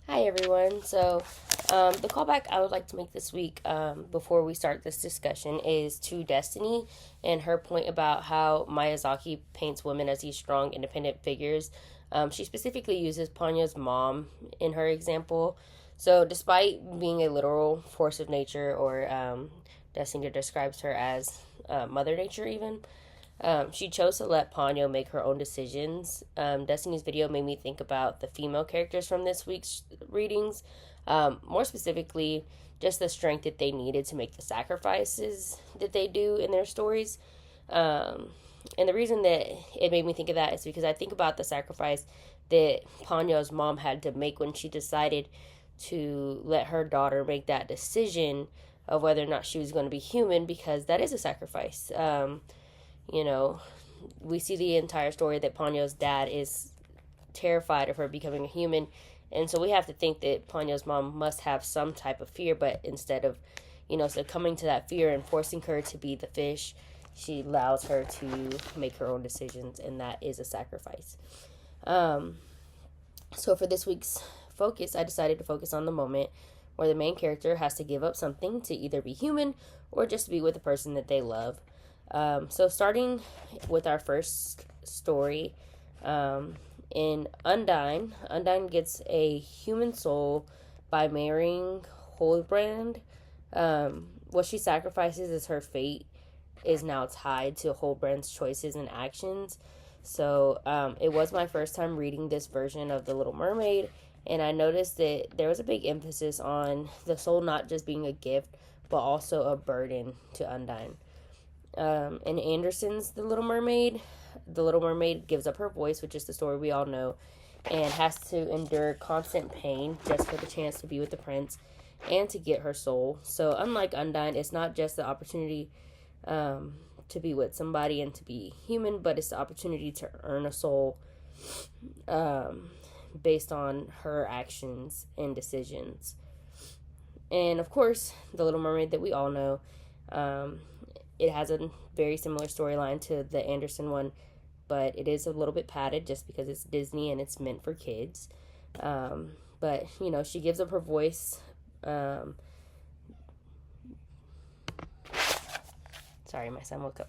Hi, everyone. The callback I would like to make this week before we start this discussion is to Destiny and her point about how Miyazaki paints women as these strong, independent figures. She specifically uses Ponyo's mom in her example. So, despite being a literal force of nature, or Destiny describes her as Mother Nature, even. She chose to let Ponyo make her own decisions. Destiny's video made me think about the female characters from this week's readings. More specifically, just the strength that they needed to make the sacrifices that they do in their stories. And the reason that it made me think of that is because I think about the sacrifice that Ponyo's mom had to make when she decided to let her daughter make that decision of whether or not she was going to be human, because that is a sacrifice. You know, we see the entire story that Ponyo's dad is terrified of her becoming a human. And so we have to think that Ponyo's mom must have some type of fear, but instead of, succumbing to that fear and forcing her to be the fish, she allows her to make her own decisions, and that is a sacrifice. So for this week's focus, I decided to focus on the moment where the main character has to give up something to either be human or just be with the person that they love. So starting with our first story, in Undyne, Undyne gets a human soul by marrying Huldbrand. What she sacrifices is her fate is now tied to Huldbrand's choices and actions. So it was my first time reading this version of The Little Mermaid, and I noticed that there was a big emphasis on the soul not just being a gift, but also a burden to Undyne. In Anderson's The Little Mermaid gives up her voice, which is the story we all know, and has to endure constant pain just for the chance to be with the prince and to get her soul. So unlike Undyne, it's not just the opportunity to be with somebody and to be human, but it's the opportunity to earn a soul based on her actions and decisions. And of course, The Little Mermaid that we all know, it has a very similar storyline to the Anderson one, but it is a little bit padded just because it's Disney and it's meant for kids. But, she gives up her voice. Sorry, my son woke up.